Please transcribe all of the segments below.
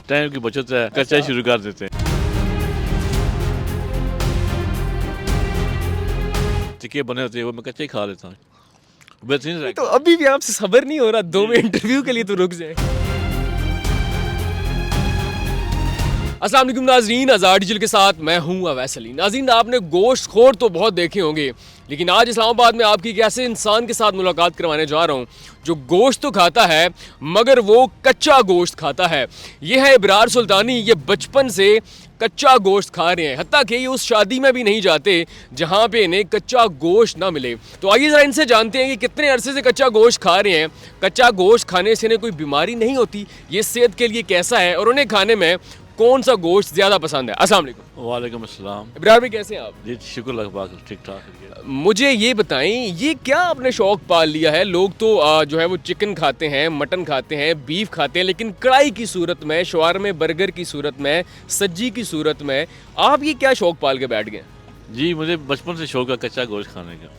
Time की बचत है, कच्चा ही शुरू कर देते हैं। टिक्के बने होते हैं वो मैं कच्चा ही खा लेता हूँ, बेहतरीन। तो अभी भी आपसे सब्र नहीं हो रहा 2 मिनट इंटरव्यू के लिए तो रुक जाए। अस्सलाम वालेकुम नाज़रीन, आज़ाद डिजिटल के साथ मैं हूं अवैस अली। नाज़रीन, आपने गोश्त खोर तो बहुत देखे होंगे, लेकिन आज इस्लामाबाद में आपकी एक ऐसे इंसान के साथ मुलाकात करवाने जा रहा हूं जो गोश्त तो खाता है मगर वो कच्चा गोश्त खाता है। ये है इब्रार सुल्तानी। ये बचपन से कच्चा गोश्त खा रहे हैं, हत्ता कि ये उस शादी में भी नहीं जाते जहाँ पे इन्हें कच्चा गोश्त ना मिले। तो आइए ज़रा इनसे जानते हैं कि कितने अरसे से कच्चा गोश्त खा रहे हैं, कच्चा गोश्त खाने से इन्हें कोई बीमारी नहीं होती, ये सेहत के लिए कैसा है और उन्हें खाने में कौन सा गोश्त ज़्यादा पसंद है। अस्सलाम वालेकुम। वालेकुम अस्सलाम। इब्रार भाई कैसे हैं आप? जी शुक्र अल्लाह, ठीक ठाक है। मुझे ये बताएं, ये क्या आपने शौक पाल लिया है? लोग तो जो है वो चिकन खाते हैं, मटन खाते हैं, बीफ खाते हैं, लेकिन कढ़ाई की सूरत में, शवारमे बर्गर की सूरत में, सज्जी की सूरत में, आप ये क्या शौक पाल के बैठ गए? जी मुझे बचपन से शौक है कच्चा गोश्त खाने का,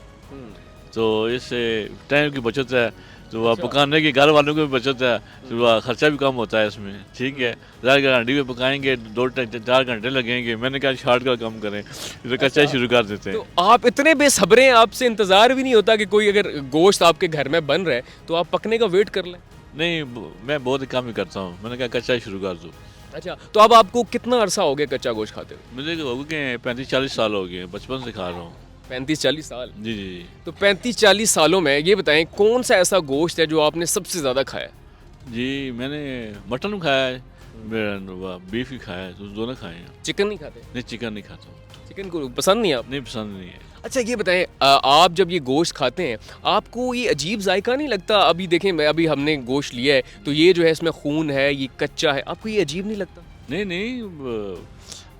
तो इससे टाइम की बचत है, तो वह पकाने की घर वालों को भी बचत है, तो वह खर्चा भी कम होता है इसमें। ठीक है, ज़्यादा हांडी में पकाएंगे 2-4 घंटे लगेंगे, मैंने कहा शार्ट का कम करें, तो कच्चा ही शुरू कर देते हैं। तो आप इतने बेसब्रे हैं, आपसे इंतज़ार भी नहीं होता कि कोई अगर गोश्त आपके घर में बन रहा है तो आप पकने का वेट कर लें? नहीं, मैं बहुत कम ही करता हूँ, मैंने कहा कच्चा ही शुरू कर दो। अच्छा, तो अब आपको कितना अरसा हो गया कच्चा गोश्त खाते हुए? मुझे हो गए 35-40 साल हो गए, बचपन से खा रहा हूँ। 35-40 साल? जी जी जी। तो 35-40 सालों में ये बताएं कौन सा ऐसा गोश्त है जो आपने सबसे ज़्यादा खाया? जी मैंने मटन खाया है, बीफ ही खाया है, तो दोनों खाए हैं। चिकन नहीं खाते? नहीं, चिकन नहीं खाता हूँ। चिकन को पसंद नहीं आप? नहीं, पसंद नहीं है। अच्छा ये बताएं, आप जब ये गोश्त खाते हैं आपको ये अजीब जायका नहीं लगता? अभी देखें, मैं अभी हमने गोश्त लिया है तो ये जो है इसमें खून है, ये कच्चा है, आपको ये अजीब नहीं लगता? नहीं नहीं,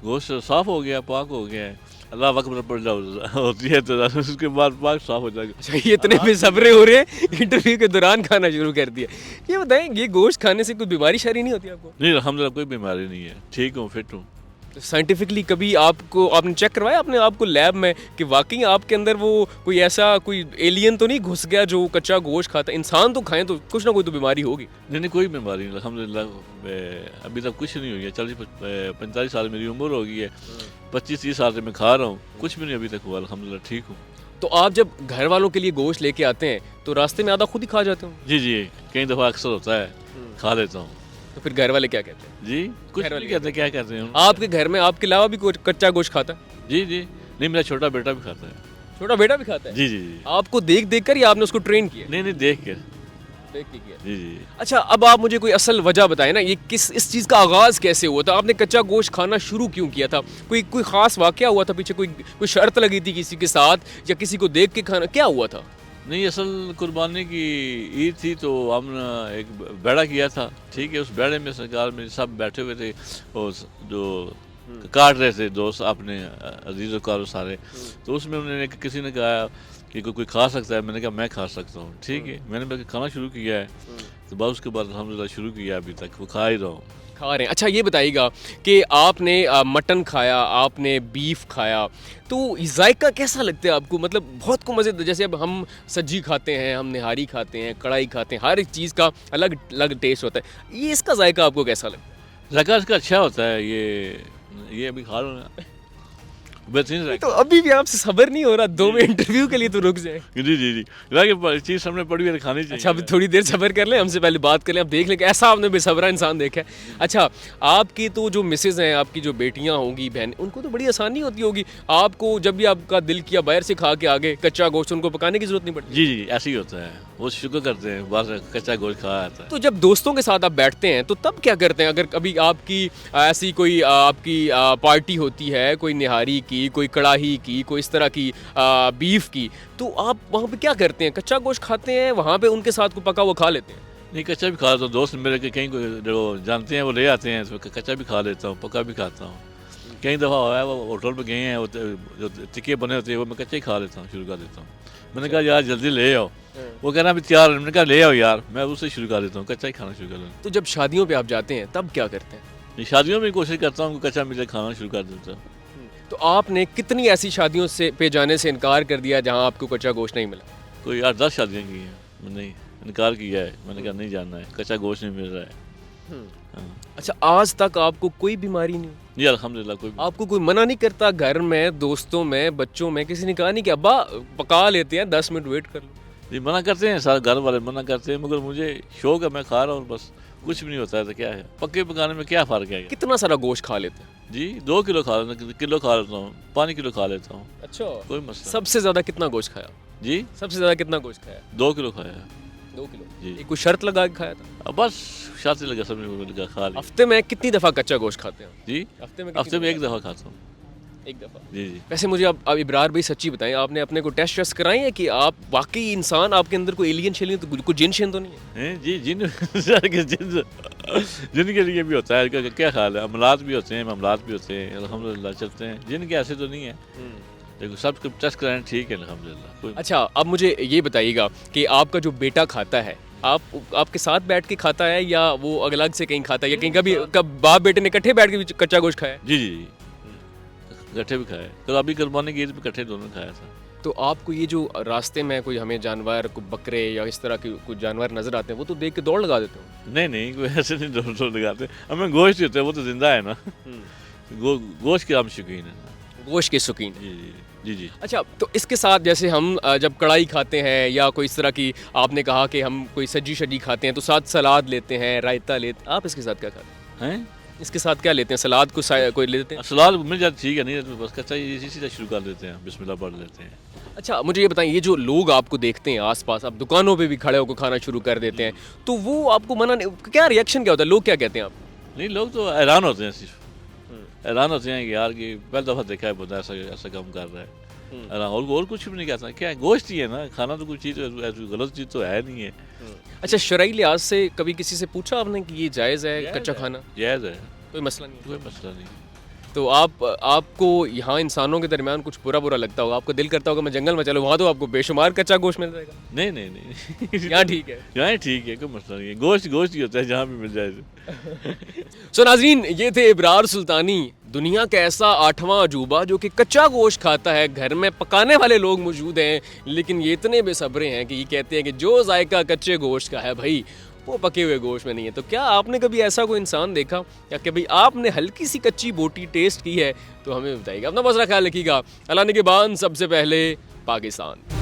गोश्त साफ हो गया, पाक हो गया है, अल्लाह अकबर पड़ जाओ होती है तो उसके बाद पाक साफ हो जाएगा। अच्छा, ये इतने बेसब्रे हो रहे हैं, इंटरव्यू के दौरान खाना शुरू कर दिया। ये बताएं, ये गोश्त खाने से कोई बीमारी शारी नहीं होती आपको? नहीं, अल्हम्दुलिल्लाह कोई बीमारी नहीं है, ठीक हूँ, फिट हूँ। साइंटिफिकली कभी आपने चेक करवाया अपने आप को लैब में कि वाकई आपके अंदर वो कोई ऐसा कोई एलियन तो नहीं घुस गया जो कच्चा गोश्त खाता है? इंसान तो खाएं तो कुछ ना कोई तो बीमारी होगी। नहीं नहीं, कोई बीमारी नहीं अल्हम्दुलिल्लाह, अभी तक कुछ नहीं हुई है। 40-45 साल मेरी उम्र हो गई है, 25-30 साल से मैं खा रहा हूँ, कुछ भी नहीं अभी तक हुआ, अल्हम्दुलिल्लाह ठीक हूँ। तो आप जब घर वालों के लिए गोश्त लेके आते हैं तो रास्ते में आधा खुद ही खा जाते हो? जी जी, कई दफ़ा अक्सर होता है, खा लेता हूँ। तो फिर घर वाले क्या कहते हैं? जी कुछ नहीं कहते, क्या कहते हैं? आपके घर में आपके अलावा भी कोई कच्चा गोश्त खाता है? जी जी, नहीं मेरा छोटा बेटा भी खाता है। छोटा बेटा भी खाता है? जी जी जी। आपको देख देख कर या आपने उसको ट्रेन किया? नहीं नहीं, देख के। देख के किया। जी जी। अच्छा, अब आप मुझे कोई असल वजह बताएं ना, ये इस चीज़ का आगाज़ कैसे हुआ था? आपने कच्चा गोश्त खाना शुरू क्यों किया था? कोई ख़ास वाक़या हुआ था पीछे? कोई शर्त लगी थी किसी के साथ या किसी को देख के खाना, क्या हुआ था? नहीं, असल कुर्बानी की ईद थी तो हमने एक बेड़ा किया था। ठीक है, उस बेड़े में सरकार में सब बैठे हुए थे और जो काट रहे थे दोस्त अपने अजीज़ कार सारे, तो उसमें उन्होंने किसी ने कहा कि कोई खा सकता है, मैंने कहा मैं खा सकता हूँ। ठीक है, मैंने खाना शुरू किया है, तो बस उसके बाद अल्हम्दुलिल्लाह शुरू किया, अभी तक वो खा ही रहा हूँ। खा रहे हैं। अच्छा ये बताइएगा कि आपने मटन खाया, आपने बीफ खाया, तो जायका कैसा लगता है आपको? मतलब बहुत को मज़े, जैसे अब हम सज्जी खाते हैं, हम निहारी खाते हैं, कढ़ाई खाते हैं, हर एक चीज़ का अलग अलग टेस्ट होता है, ये इसका जायका आपको कैसा लगता है? जायका इसका अच्छा होता है, ये अभी खा रहा हूँ, बेहतरीन जायका। तो अभी भी आपसे सब्र नहीं हो रहा 2 मिनट इंटरव्यू के लिए तो रुक जाए। जी जी जी, चीज़ सामने पड़ी हुई है, खानी चाहिए। अच्छा, अभी थोड़ी देर सब्र कर लें, हमसे पहले बात कर लें, अब देख लें कि ऐसा आपने बेसब्रा इंसान देखा है। अच्छा, आपकी तो जो मिसेज़ हैं, आपकी जो बेटियां होंगी, बहन, उनको तो बड़ी आसानी होती होगी, आपको जब भी आपका दिल किया बाहर से खा के आगे कच्चा गोश्त, उनको पकाने की जरूरत नहीं पड़ती? जी जी, ऐसे ही होता है, वो शुक्र करते हैं, बस कच्चा गोश्त खाया जाता है। तो जब दोस्तों के साथ आप बैठते हैं तो तब क्या करते हैं? अगर कभी आपकी ऐसी कोई आपकी पार्टी होती है, कोई निहारी की, कोई कढ़ाई की, कोई इस तरह की बीफ की, तो आप वहाँ पे क्या करते हैं? कच्चा गोश्त खाते हैं वहाँ पे, उनके साथ को पका हुआ खा लेते हैं? नहीं, कच्चा भी खा लेता हूँ, दोस्त मेरे के कहीं जो जानते हैं वो ले आते हैं, तो कच्चा भी खा लेता हूँ, पका भी खाता हूँ। कई दफ़ा हुआ है, वो होटल पे गए हैं, वो जो टिक्के बने होते हैं वो मैं कच्चा ही खा लेता हूँ, शुरू कर देता हूँ। मैंने कहा यार जल्दी ले आओ, वो कहना अभी तैयार है, मैंने कहा ले आओ यार, मैं उससे शुरू कर देता हूँ, कच्चा ही खाना शुरू कर देता हूँ। तो जब शादियों पे आप जाते हैं तब क्या करते हैं? शादियों में कोशिश करता हूँ कच्चा मिले खाना शुरू कर देता हूँ। तो आपने कितनी ऐसी शादियों से पे जाने से इनकार कर दिया जहाँ आपको कच्चा गोश्त नहीं मिला? कोई 8-10 शादियाँ की हैं, मैंने इनकार किया है, मैंने कहा नहीं जाना है, कच्चा गोश्त नहीं मिल रहा है। हाँ। अच्छा, आज तक आपको कोई बीमारी नहीं हुई? जी अल्हम्दुलिल्लाह कोई आपको कोई मना नहीं करता घर में, दोस्तों में, बच्चों में, किसी ने कहा नहीं कि अब्बा पका लेते हैं 10 मिनट वेट कर लो? जी मना करते हैं, सारे घर वाले मना करते हैं, मगर मुझे शौक है, मैं खा रहा हूँ बस, कुछ भी नहीं होता है तो क्या है, पक्के पकाने में क्या फ़र्क है? कितना सारा गोश्त खा लेते हैं? जी 2 किलो खा लेता, किलो खा लेता हूँ, 5 किलो खा लेता हूँ, अच्छा, कोई मसला सबसे ज़्यादा कितना गोश्त खाया? जी सबसे ज़्यादा कितना गोश्त खाया? 2 किलो खाया है। 2 किलो। जी। ये कोई शर्त लगा के खाया था? अब बस शादी लगा, सब लगा खा लिया। हफ्ते में कितनी दफ़ा कच्चा गोश्त खाते हैं? जी हफ्ते में हफ्ते में 1 दफ़ा खाता हूँ। एक दफ़ा। जी जी वैसे मुझे अब इब्रार भाई सच्ची बताएं, आपने अपने को टेस्ट वेस्ट कराई है कि आप वाकई इंसान, आपके अंदर कोई एलियन शेलियन तो कोई जिन शिन तो नहीं है? हैं जी जिन के लिए भी होता है, क्या ख्याल है, अमलात भी होते हैं, मामलात भी होते हैं, अल्हम्दुलिल्लाह चलते हैं, जिन के ऐसे तो नहीं है, देखो सब टेस्ट कराएं, ठीक है अल्हम्दुलिल्लाह कोई। अच्छा, अब मुझे ये बताइएगा कि आपका जो बेटा खाता है, आपके साथ बैठ के खाता है या वो अलग से कहीं खाता है, या कहीं कब बाप बेटे ने इकट्ठे बैठ के कच्चा गोश्त खाया है? जी जी जी इकट्ठे भी खाए, कल अभी कुर्बानी की ईद पे इकट्ठे दोनों खाया था। तो आपको ये जो रास्ते में कोई हमें जानवर, कोई बकरे या इस तरह के कुछ जानवर नजर आते हैं, वो तो देख के दौड़ लगा देते हो? नहीं नहीं कोई ऐसे नहीं दौड़ लगाते, हमें गोश्त ही होता है, वो तो जिंदा है ना, गोश्त के हम शौकीन है। गोश्त के शौकीन? जी जी जी जी। अच्छा, तो इसके साथ जैसे हम जब कढ़ाई खाते हैं या कोई इस तरह की, आपने कहा कि हम कोई सब्जी शजी खाते हैं तो साथ सलाद लेते हैं, रायता लेते हैं, आप इसके साथ क्या खाते हैं? हैं इसके साथ क्या लेते हैं? सलाद को कोई लेते हैं? सलाद मिल जाती ठीक है, नहीं तो बस कच्चा इसी सीधा शुरू कर देते हैं, बिस्मिल्लाह पढ़ लेते हैं। अच्छा, मुझे ये बताएं, ये जो लोग आपको देखते हैं आसपास, आप दुकानों पे भी खड़े होकर खाना शुरू कर देते हैं, तो वो आपको मना नहीं, क्या रिएक्शन क्या होता है, लोग क्या कहते हैं आप? नहीं लोग तो हैरान होते हैं, सिर्फ हैरान होते हैं कि यार कि पहली दफ़ा देखा है बंदा ऐसा ऐसा काम कर रहा है, हैरान, और कुछ भी नहीं कहता, क्या है गोश्त ही है ना, खाना तो कोई चीज़ ऐसी गलत चीज़ तो है नहीं है। अच्छा, शरई लिहाज से कभी किसी से पूछा आपने कि ये जायज़ है कच्चा खाना? जायज़ है, कोई मसला नहीं है? कोई मसला नहीं। तो आपको यहाँ इंसानों के दरमियान कुछ बुरा लगता होगा, आपको दिल करता होगा मैं जंगल में चलूँ, वहाँ तो आपको बेशुमार कच्चा गोश्त मिल जाएगा? नहीं नहीं नहीं यहाँ ठीक है? यहाँ ठीक है, कोई मसला नहीं है, गोश्त ही होता है जहाँ भी मिल जाए। सो नाजरीन, ये थे इब्रार सुल्तानी, दुनिया का ऐसा 8वां अजूबा जो कि कच्चा गोश्त खाता है। घर में पकाने वाले लोग मौजूद हैं, लेकिन ये इतने बेसब्रे हैं कि ये कहते हैं कि जो जायका कच्चे गोश्त का है भाई, वो पके हुए गोश्त में नहीं है। तो क्या आपने कभी ऐसा कोई इंसान देखा, या कभी आपने हल्की सी कच्ची बोटी टेस्ट की है? तो हमें बताइएगा। अपना बहुत सारा ख्याल रखिएगा। अल्लाह ने के बाद सबसे पहले पाकिस्तान।